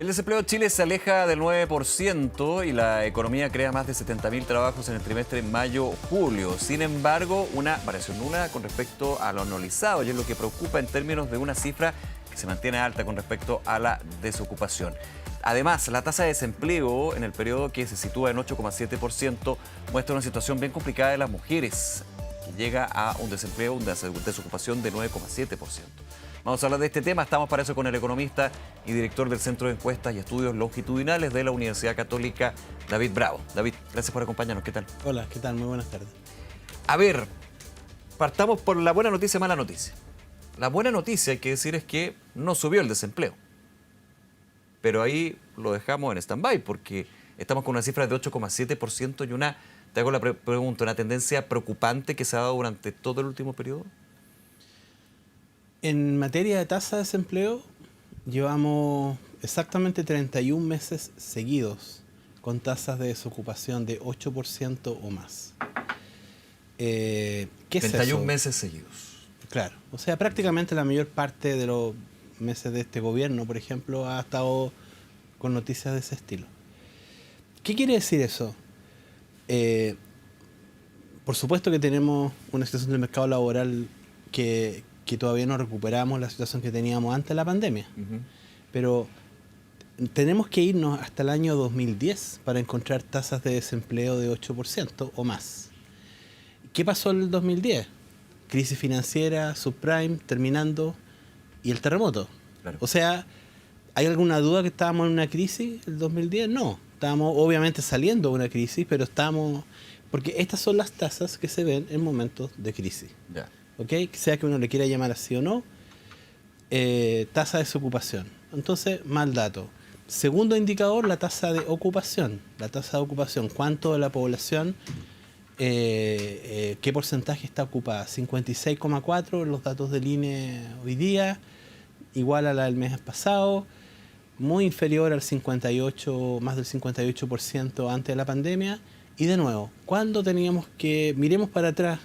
El desempleo en Chile se aleja del 9% y la economía crea más de 70.000 trabajos en el trimestre mayo-julio. Sin embargo, una variación nula con respecto a lo anualizado y es lo que preocupa en términos de una cifra que se mantiene alta con respecto a la desocupación. Además, la tasa de desempleo en el periodo que se sitúa en 8,7% muestra una situación bien complicada de las mujeres, que llega a un desempleo, una desocupación de 9,7%. Vamos a hablar de este tema, estamos para eso con el economista y director del Centro de Encuestas y Estudios Longitudinales de la Universidad Católica, David Bravo. David, gracias por acompañarnos, ¿qué tal? Hola, ¿qué tal? Muy buenas tardes. A ver, partamos por la buena noticia y mala noticia. La buena noticia, hay que decir, es que no subió el desempleo. Pero ahí lo dejamos en stand-by porque estamos con una cifra de 8,7% y te hago la pregunta, una tendencia preocupante que se ha dado durante todo el último periodo. En materia de tasa de desempleo, llevamos exactamente 31 meses seguidos con tasas de desocupación de 8% o más. ¿Qué es 31 eso? meses seguidos. Claro, o sea, prácticamente la mayor parte de los meses de este gobierno, por ejemplo, ha estado con noticias de ese estilo. ¿Qué quiere decir eso? Por supuesto que tenemos una situación del mercado laboral que todavía no recuperamos la situación que teníamos antes de la pandemia. Pero tenemos que irnos hasta el año 2010 para encontrar tasas de desempleo de 8% o más. ¿Qué pasó en el 2010? Crisis financiera, subprime, terminando, y el terremoto. Claro. O sea, ¿hay alguna duda que estábamos en una crisis en el 2010? No, estábamos obviamente saliendo de una crisis, pero estábamos... Porque estas son las tasas que se ven en momentos de crisis. Ya. ¿Okay? Sea que uno le quiera llamar así o no, tasa de desocupación. Entonces, mal dato. Segundo indicador, la tasa de ocupación. La tasa de ocupación, ¿cuánto de la población, qué porcentaje está ocupada? 56,4 los datos del INE hoy día, igual a la del mes pasado, muy inferior al 58, más del 58% antes de la pandemia. Y de nuevo, ¿cuándo teníamos que, miremos para atrás,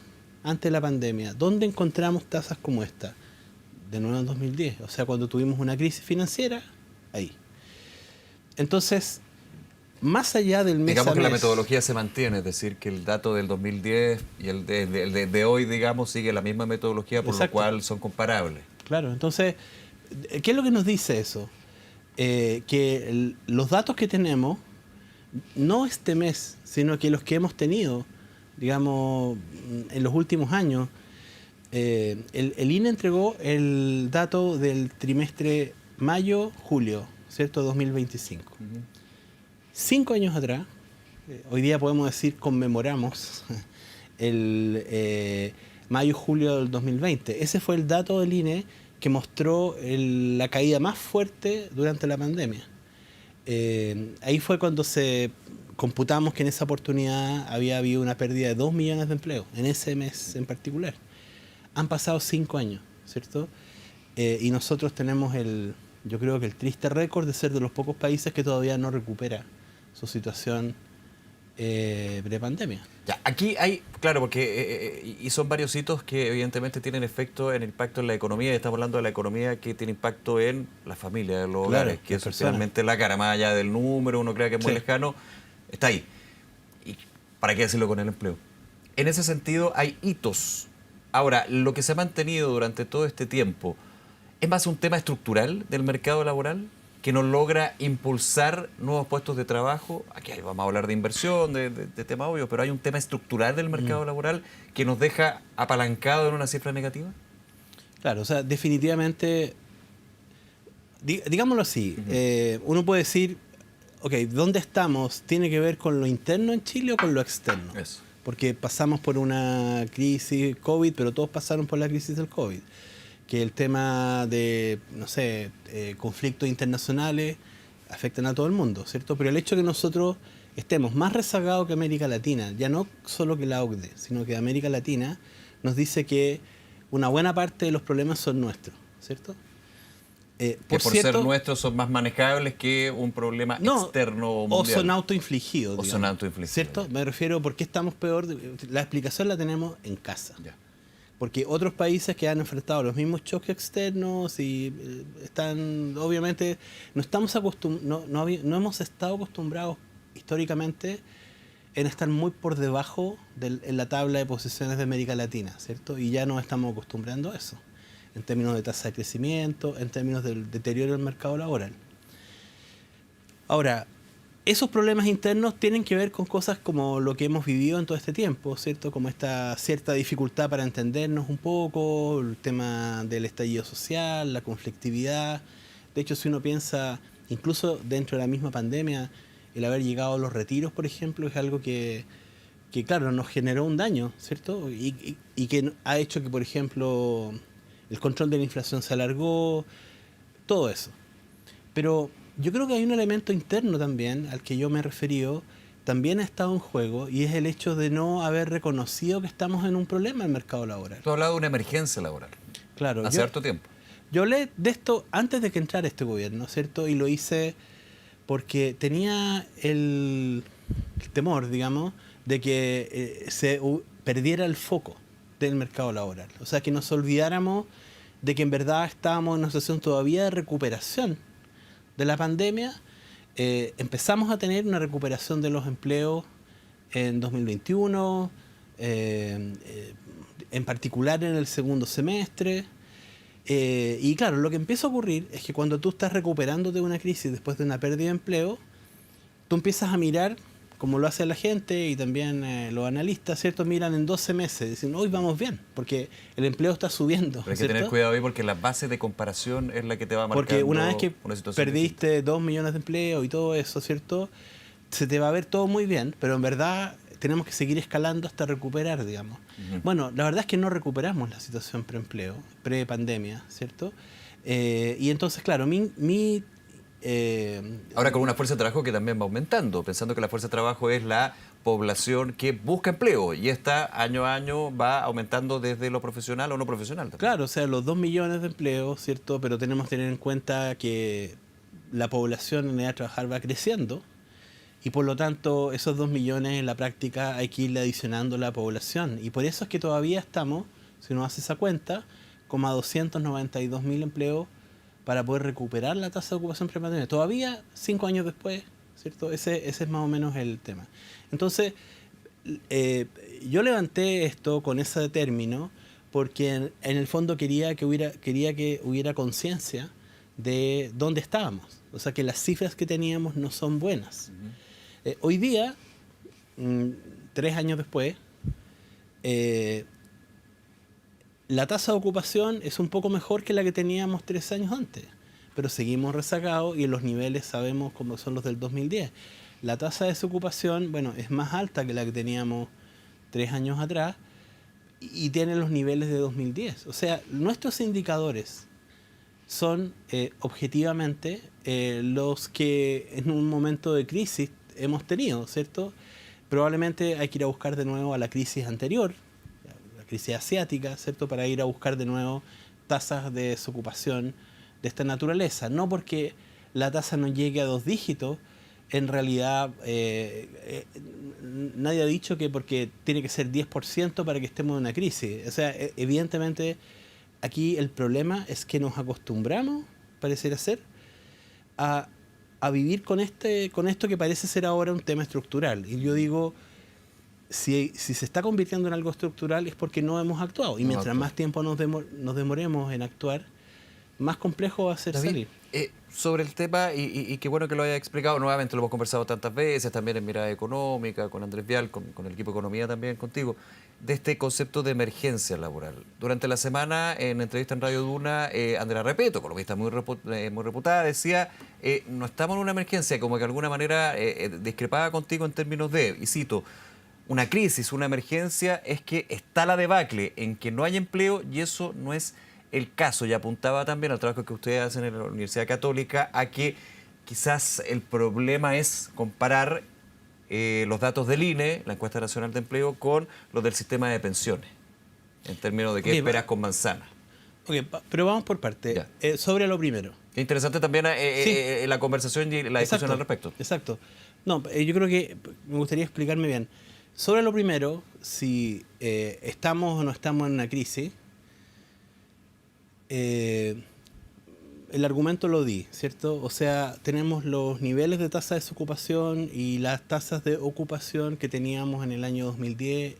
antes de la pandemia, ¿dónde encontramos tasas como esta? De nuevo en 2010, o sea, cuando tuvimos una crisis financiera, ahí. Entonces, más allá del mes digamos a que mes, la metodología se mantiene, es decir, que el dato del 2010 y el de hoy, digamos, sigue la misma metodología, por exacto, lo cual son comparables. Claro, entonces, ¿qué es lo que nos dice eso? Que los datos que tenemos, no este mes, sino que los que hemos tenido, digamos, en los últimos años, el INE entregó el dato del trimestre mayo-julio, ¿cierto? 2025. 5 años atrás, hoy día podemos decir conmemoramos el mayo-julio del 2020. Ese fue el dato del INE que mostró la caída más fuerte durante la pandemia. Ahí fue cuando computamos que en esa oportunidad había habido una pérdida de 2 millones de empleos, en ese mes en particular. Han pasado 5 años, ¿cierto? Y nosotros tenemos yo creo que el triste récord de ser de los pocos países que todavía no recupera su situación prepandemia. Ya, aquí hay, claro, porque y son varios hitos que evidentemente tienen efecto en el impacto en la economía, y estamos hablando de la economía que tiene impacto en la familia, en los hogares, que eso es finalmente la cara, más allá del número, uno cree que es muy lejano, está ahí. ¿Y para qué decirlo con el empleo? En ese sentido hay hitos. Ahora, lo que se ha mantenido durante todo este tiempo, ¿es más un tema estructural del mercado laboral que no logra impulsar nuevos puestos de trabajo? Aquí vamos a hablar de inversión, de temas obvios, pero hay un tema estructural del mercado laboral que nos deja apalancado en una cifra negativa. Claro, o sea, definitivamente, digámoslo así, uno puede decir, ok, ¿dónde estamos? ¿Tiene que ver con lo interno en Chile o con lo externo? Eso. Porque pasamos por una crisis COVID, pero todos pasaron por la crisis del COVID. Que el tema de, no sé, conflictos internacionales afectan a todo el mundo, ¿cierto? Pero el hecho de que nosotros estemos más rezagados que América Latina, ya no solo que la OCDE, sino que América Latina nos dice que una buena parte de los problemas son nuestros, ¿cierto? Que por ser nuestros son más manejables que un problema externo o mundial. O son autoinfligidos. O son autoinfligidos. ¿Cierto? Me refiero a por qué estamos peor. La explicación la tenemos en casa. Ya. porque otros países que han enfrentado los mismos choques externos y están, obviamente, no hemos estado acostumbrados históricamente en estar muy por debajo en la tabla de posiciones de América Latina, ¿cierto? Y ya nos estamos acostumbrando a eso, en términos de tasa de crecimiento, en términos del deterioro del mercado laboral. Ahora, esos problemas internos tienen que ver con cosas como lo que hemos vivido en todo este tiempo, ¿cierto? Como esta cierta dificultad para entendernos un poco, el tema del estallido social, la conflictividad. De hecho, si uno piensa, incluso dentro de la misma pandemia, el haber llegado a los retiros, por ejemplo, es algo que claro, nos generó un daño, ¿cierto? Y que ha hecho que, por ejemplo, el control de la inflación se alargó, todo eso. Pero yo creo que hay un elemento interno también, al que yo me he referido, también ha estado en juego, y es el hecho de no haber reconocido que estamos en un problema en el mercado laboral. Tú has hablado de una emergencia laboral. Claro. Hace harto tiempo. Yo hablé de esto antes de que entrara este gobierno, ¿cierto? Y lo hice porque tenía el temor, digamos, de que se perdiera el foco del mercado laboral. O sea, que nos olvidáramos de que en verdad estábamos en una situación todavía de recuperación de la pandemia. Empezamos a tener una recuperación de los empleos en 2021, en particular en el segundo semestre. Y claro, lo que empieza a ocurrir es que cuando tú estás recuperándote de una crisis después de una pérdida de empleo, tú empiezas a mirar, como lo hace la gente y también los analistas, ¿cierto? Miran en 12 meses, dicen, hoy vamos bien, porque el empleo está subiendo. Pero hay que ¿cierto? tener cuidado ahí porque la base de comparación es la que te va marcando. Porque una vez que una situación perdiste distinta. 2 millones de empleos y todo eso, ¿cierto? Se te va a ver todo muy bien, pero en verdad tenemos que seguir escalando hasta recuperar, digamos. Bueno, la verdad es que no recuperamos la situación preempleo, pre-pandemia, ¿cierto? Y entonces, claro, Ahora con una fuerza de trabajo que también va aumentando, pensando que la fuerza de trabajo es la población que busca empleo y esta año a año va aumentando desde lo profesional o no profesional también. Claro, o sea, los 2 millones de empleos, ¿cierto? Pero tenemos que tener en cuenta que la población en edad de trabajar va creciendo y por lo tanto esos 2 millones en la práctica hay que irle adicionando la población. Y por eso es que todavía estamos, si uno hace esa cuenta, como a 292.000 empleos para poder recuperar la tasa de ocupación prepandemia. Todavía 5 años después, ¿cierto? Ese es más o menos el tema. Entonces, yo levanté esto con ese término porque en el fondo quería que hubiera conciencia de dónde estábamos. O sea, que las cifras que teníamos no son buenas. Hoy día, 3 años después, la tasa de ocupación es un poco mejor que la que teníamos 3 años antes, pero seguimos rezagados y en los niveles sabemos cómo son los del 2010. La tasa de desocupación, bueno, es más alta que la que teníamos 3 años atrás y tiene los niveles de 2010. O sea, nuestros indicadores son objetivamente los que en un momento de crisis hemos tenido, ¿cierto? Probablemente hay que ir a buscar de nuevo a la crisis anterior, la crisis asiática, ¿cierto? Para ir a buscar de nuevo tasas de desocupación de esta naturaleza. No porque la tasa no llegue a 2 dígitos, en realidad nadie ha dicho que porque tiene que ser 10% para que estemos en una crisis. O sea, evidentemente aquí el problema es que nos acostumbramos, pareciera ser, a vivir con esto que parece ser ahora un tema estructural. Y yo digo, si se está convirtiendo en algo estructural es porque no hemos actuado. Y mientras más tiempo nos demoremos en actuar, más complejo va a ser David, salir. sobre el tema, y qué bueno que lo haya explicado, nuevamente lo hemos conversado tantas veces, también en Mirada Económica, con Andrés Vial, con el equipo de Economía también contigo, de este concepto de emergencia laboral. Durante la semana, en entrevista en Radio Duna, Andrea Repeto, economista muy reputada, decía, no estamos en una emergencia, como que de alguna manera discrepaba contigo en términos de, y cito, una crisis, una emergencia, es que está la debacle en que no hay empleo y eso no es el caso. Y apuntaba también al trabajo que ustedes hacen en la Universidad Católica a que quizás el problema es comparar los datos del INE, la Encuesta Nacional de Empleo, con los del sistema de pensiones, en términos de qué esperas con manzana. Ok, pero vamos por parte. Sobre lo primero. Qué interesante también la conversación y la discusión al respecto. Exacto. No, yo creo que me gustaría explicarme bien. Sobre lo primero, si estamos o no estamos en una crisis, el argumento lo di, ¿cierto? O sea, tenemos los niveles de tasa de desocupación y las tasas de ocupación que teníamos en el año 2010.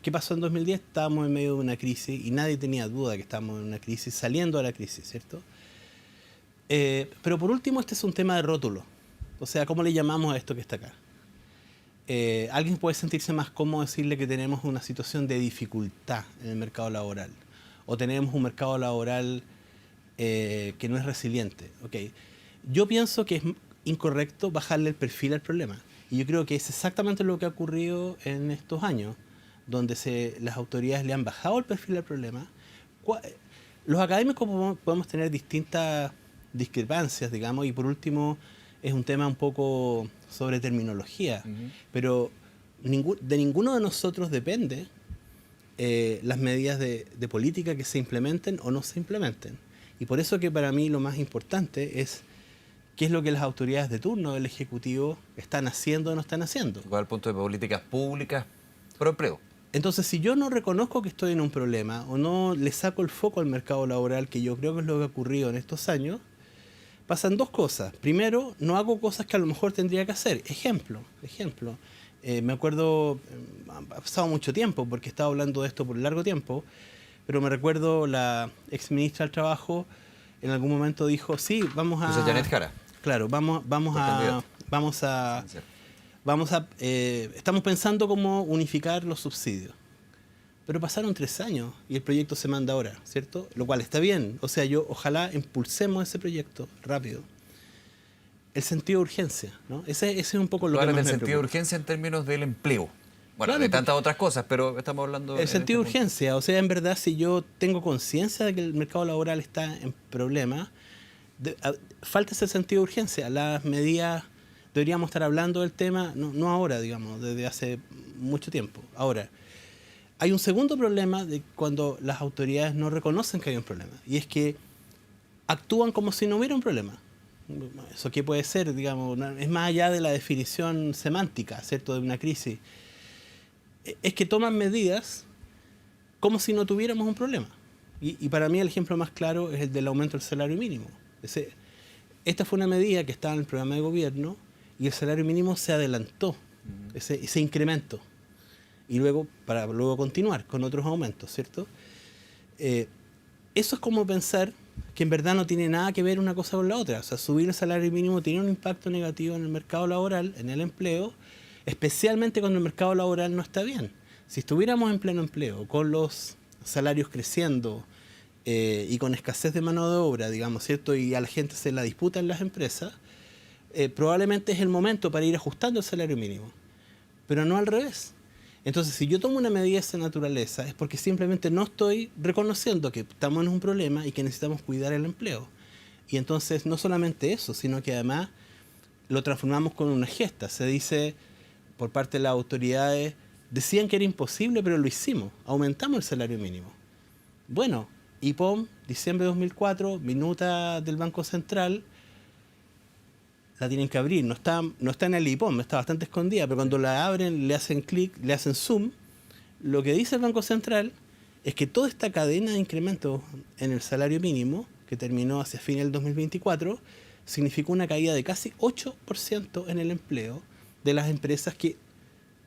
¿Qué pasó en 2010? Estábamos en medio de una crisis y nadie tenía duda que estábamos en una crisis, saliendo de la crisis, ¿cierto? Pero por último, este es un tema de rótulo. O sea, ¿cómo le llamamos a esto que está acá? Alguien puede sentirse más cómodo decirle que tenemos una situación de dificultad en el mercado laboral o tenemos un mercado laboral que no es resiliente. Okay. Yo pienso que es incorrecto bajarle el perfil al problema y yo creo que es exactamente lo que ha ocurrido en estos años, donde las autoridades le han bajado el perfil al problema. Los académicos podemos tener distintas discrepancias, digamos, y por último es un tema un poco sobre terminología, pero de ninguno de nosotros depende las medidas de política que se implementen o no se implementen. Y por eso que para mí lo más importante es qué es lo que las autoridades de turno del Ejecutivo están haciendo o no están haciendo. ¿Cuál es el punto de políticas públicas pro empleo? Entonces, si yo no reconozco que estoy en un problema o no le saco el foco al mercado laboral, que yo creo que es lo que ha ocurrido en estos años, pasan dos cosas. Primero, no hago cosas que a lo mejor tendría que hacer. Ejemplo. Me acuerdo, ha pasado mucho tiempo porque he estado hablando de esto por largo tiempo, pero me recuerdo la exministra del Trabajo en algún momento dijo, sí, vamos a... Entonces, Janet Jara. Claro, estamos pensando cómo unificar los subsidios. Pero pasaron 3 años y el proyecto se manda ahora, ¿cierto? Lo cual está bien. O sea, ojalá impulsemos ese proyecto rápido. El sentido de urgencia, ¿no? Ese es un poco lo que más me preocupa. El sentido de urgencia en términos del empleo. Bueno, Claro, de tantas otras cosas, pero estamos hablando... El sentido de urgencia. O sea, en verdad, si yo tengo conciencia de que el mercado laboral está en problemas, falta ese sentido de urgencia. Las medidas, deberíamos estar hablando del tema, no ahora, digamos, desde hace mucho tiempo. Ahora, hay un segundo problema de cuando las autoridades no reconocen que hay un problema, y es que actúan como si no hubiera un problema. ¿Eso qué puede ser? Digamos, es más allá de la definición semántica, ¿cierto?, de una crisis. Es que toman medidas como si no tuviéramos un problema. Y para mí el ejemplo más claro es el del aumento del salario mínimo. Esta fue una medida que estaba en el programa de gobierno y el salario mínimo se adelantó, ese incremento. Y para luego continuar con otros aumentos, ¿cierto? Eso es como pensar que en verdad no tiene nada que ver una cosa con la otra. O sea, subir el salario mínimo tiene un impacto negativo en el mercado laboral, en el empleo, especialmente cuando el mercado laboral no está bien. Si estuviéramos en pleno empleo, con los salarios creciendo y con escasez de mano de obra, digamos, ¿cierto? Y a la gente se la disputa en las empresas, probablemente es el momento para ir ajustando el salario mínimo. Pero no al revés. Entonces, si yo tomo una medida de esa naturaleza, es porque simplemente no estoy reconociendo que estamos en un problema y que necesitamos cuidar el empleo. Y entonces, no solamente eso, sino que además lo transformamos con una gesta. Se dice, por parte de las autoridades, decían que era imposible, pero lo hicimos. Aumentamos el salario mínimo. Bueno, IPOM, diciembre de 2004, minuta del Banco Central, la tienen que abrir, no está en el IPOM, está bastante escondida, pero cuando la abren, le hacen clic, le hacen zoom, lo que dice el Banco Central es que toda esta cadena de incrementos en el salario mínimo, que terminó hacia fin del 2024, significó una caída de casi 8% en el empleo de las empresas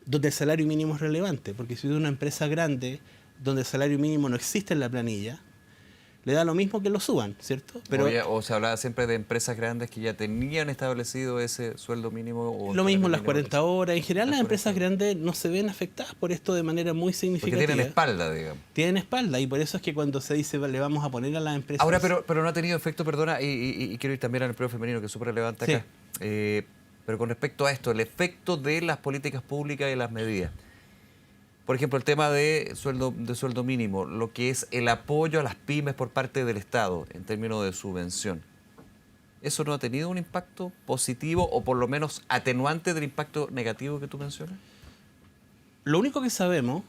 donde el salario mínimo es relevante, porque si es una empresa grande, donde el salario mínimo no existe en la planilla, le da lo mismo que lo suban, ¿cierto? Pero o se hablaba siempre de empresas grandes que ya tenían establecido ese sueldo mínimo. Lo mismo las 40 horas. En general las empresas grandes no se ven afectadas por esto de manera muy significativa. Porque tienen espalda, digamos. Tienen espalda y por eso es que cuando se dice le vamos a poner a las empresas... Ahora, pero no ha tenido efecto, perdona, y quiero ir también al empleo femenino, que es súper relevante acá. Sí. Pero con respecto a esto, el efecto de las políticas públicas y las medidas. Por ejemplo, el tema de sueldo mínimo, lo que es el apoyo a las pymes por parte del Estado en términos de subvención. ¿Eso no ha tenido un impacto positivo o por lo menos atenuante del impacto negativo que tú mencionas? Lo único que sabemos,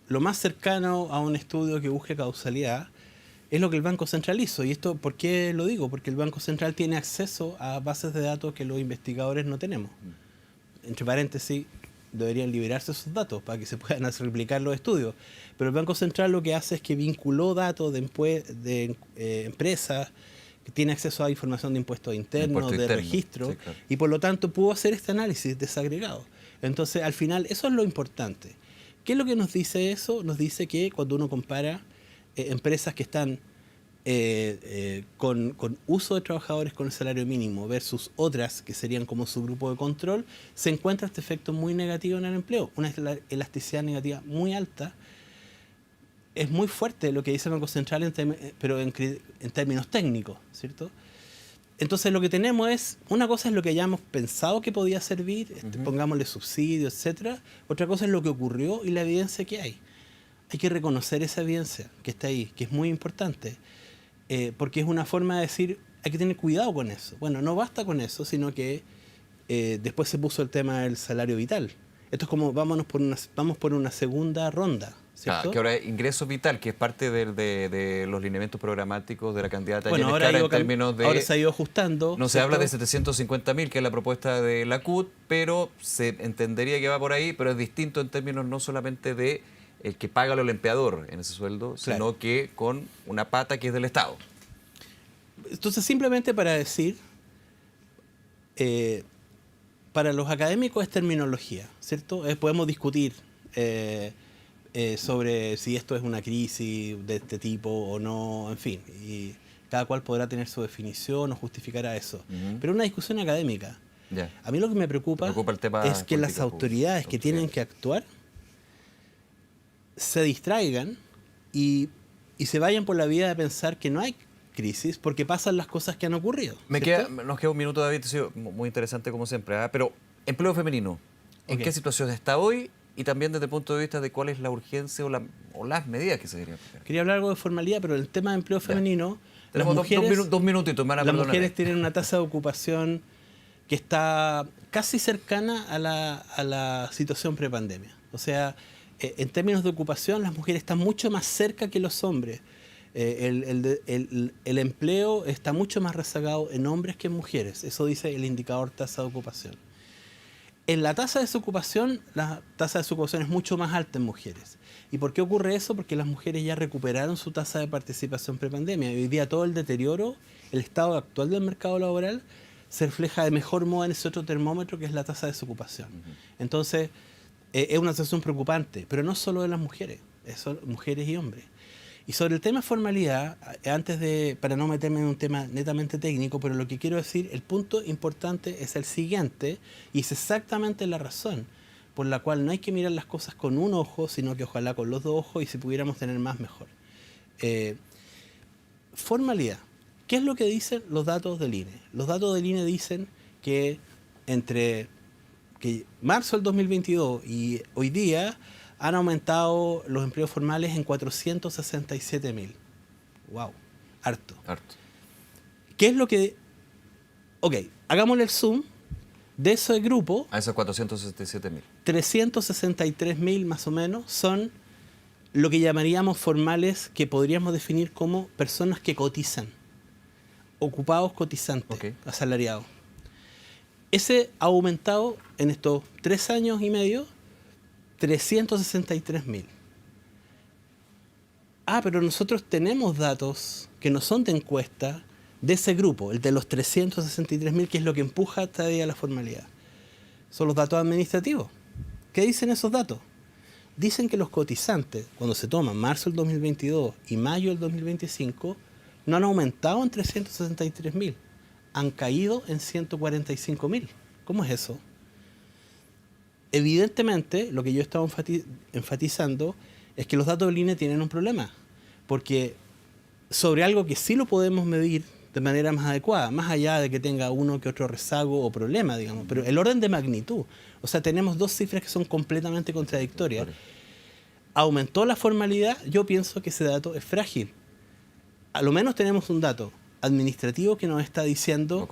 lo más cercano a un estudio que busque causalidad, es lo que el Banco Central hizo. ¿Y esto por qué lo digo? Porque el Banco Central tiene acceso a bases de datos que los investigadores no tenemos. Entre paréntesis, deberían liberarse esos datos para que se puedan replicar los estudios. Pero el Banco Central lo que hace es que vinculó datos de empresas que tienen acceso a información de impuestos internos, de registro, sí, claro. Y por lo tanto pudo hacer este análisis desagregado. Entonces, al final, eso es lo importante. ¿Qué es lo que nos dice eso? Nos dice que cuando uno compara empresas que están con uso de trabajadores con el salario mínimo versus otras que serían como su grupo de control, se encuentra este efecto muy negativo en el empleo, una elasticidad negativa muy alta. Es muy fuerte lo que dice el Banco Central, pero en términos técnicos, ¿cierto? Entonces lo que tenemos es, una cosa es lo que hayamos pensado que podía servir, pongámosle subsidios, etcétera. Otra cosa es lo que ocurrió y la evidencia que hay. Hay que reconocer esa evidencia que está ahí, que es muy importante, porque es una forma de decir, hay que tener cuidado con eso. Bueno, no basta con eso, sino que después se puso el tema del salario vital. Esto es como vamos por una segunda ronda, ¿cierto? Que ahora es ingreso vital, que es parte de los lineamientos programáticos de la candidata bueno, Jenny Cara en términos de... Ahora se ha ido ajustando. No se habla de 750.000, que es la propuesta de la CUT, pero se entendería que va por ahí, pero es distinto en términos no solamente de el que paga el empleador en ese sueldo, claro, sino que con una pata que es del Estado. Entonces, simplemente para decir... para los académicos es terminología, ¿cierto? Podemos discutir sobre si esto es una crisis de este tipo o no, en fin, y cada cual podrá tener su definición o justificar a eso. Pero una discusión académica. Yeah. A mí lo que me preocupa el tema es que las autoridades que tienen que actuar se distraigan y se vayan por la vía de pensar que no hay crisis porque pasan las cosas que han ocurrido. Nos queda un minuto, David, ha sido muy interesante como siempre, ¿eh? Pero empleo femenino, ¿en qué situación está hoy? Y también desde el punto de vista de cuál es la urgencia o las medidas que se deberían aplicar. Quería hablar algo de formalidad, pero el tema de empleo femenino... Tenemos dos minutitos, me van a perdonar. Las mujeres tienen una tasa de ocupación que está casi cercana a la situación prepandemia. O sea, en términos de ocupación, las mujeres están mucho más cerca que los hombres. El empleo está mucho más rezagado en hombres que en mujeres. Eso dice el indicador tasa de ocupación. En la tasa de desocupación, la tasa de desocupación es mucho más alta en mujeres. ¿Y por qué ocurre eso? Porque las mujeres ya recuperaron su tasa de participación prepandemia. Y hoy día todo el deterioro, el estado actual del mercado laboral, se refleja de mejor modo en ese otro termómetro que es la tasa de desocupación. Entonces, es una situación preocupante, pero no solo de las mujeres, son mujeres y hombres. Y sobre el tema de formalidad, para no meterme en un tema netamente técnico, pero lo que quiero decir, el punto importante es el siguiente, y es exactamente la razón por la cual no hay que mirar las cosas con un ojo, sino que ojalá con los dos ojos, y si pudiéramos tener más, mejor. Formalidad. ¿Qué es lo que dicen los datos del INE? Los datos del INE dicen que entre marzo del 2022 y hoy día han aumentado los empleos formales en 467.000. ¡Wow! Harto. ¿Qué es lo que...? Ok, hagámosle el zoom de ese grupo. A esos 467.000. 363.000 más o menos son lo que llamaríamos formales, que podríamos definir como personas que cotizan. Ocupados cotizantes, asalariados. Ese ha aumentado en estos 3 años y medio 363.000. Pero nosotros tenemos datos que no son de encuesta de ese grupo, el de los 363.000, que es lo que empuja hasta día la formalidad. Son los datos administrativos. ¿Qué dicen esos datos? Dicen que los cotizantes, cuando se toman marzo del 2022 y mayo del 2025, no han aumentado en 363.000, han caído en 145.000. ¿Cómo es eso? Evidentemente, lo que yo estaba enfatizando es que los datos del INE tienen un problema, porque sobre algo que sí lo podemos medir de manera más adecuada, más allá de que tenga uno que otro rezago o problema, digamos, pero el orden de magnitud, o sea, tenemos dos cifras que son completamente contradictorias. ¿Aumentó la formalidad? Yo pienso que ese dato es frágil. A lo menos tenemos un dato administrativo que nos está diciendo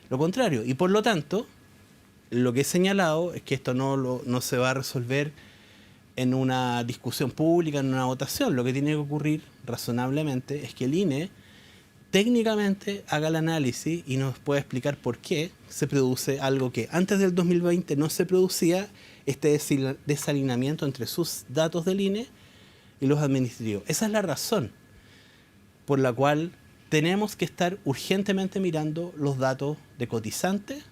lo contrario. Y por lo tanto, lo que he señalado es que esto no se va a resolver en una discusión pública, en una votación. Lo que tiene que ocurrir razonablemente es que el INE técnicamente haga el análisis y nos pueda explicar por qué se produce algo que antes del 2020 no se producía este desalineamiento entre sus datos del INE y los administrativos. Esa es la razón por la cual tenemos que estar urgentemente mirando los datos de cotizantes,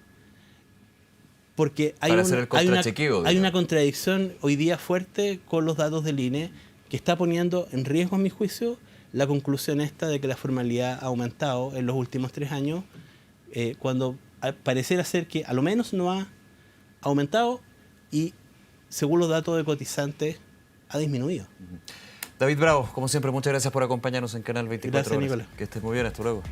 porque hay una contradicción hoy día fuerte con los datos del INE que está poniendo en riesgo, en mi juicio, la conclusión esta de que la formalidad ha aumentado en los últimos 3 años, cuando pareciera ser que a lo menos no ha aumentado y, según los datos de cotizantes, ha disminuido. David Bravo, como siempre, muchas gracias por acompañarnos en Canal 24 Gracias, Horas. Nicolás. Que estés muy bien, hasta luego.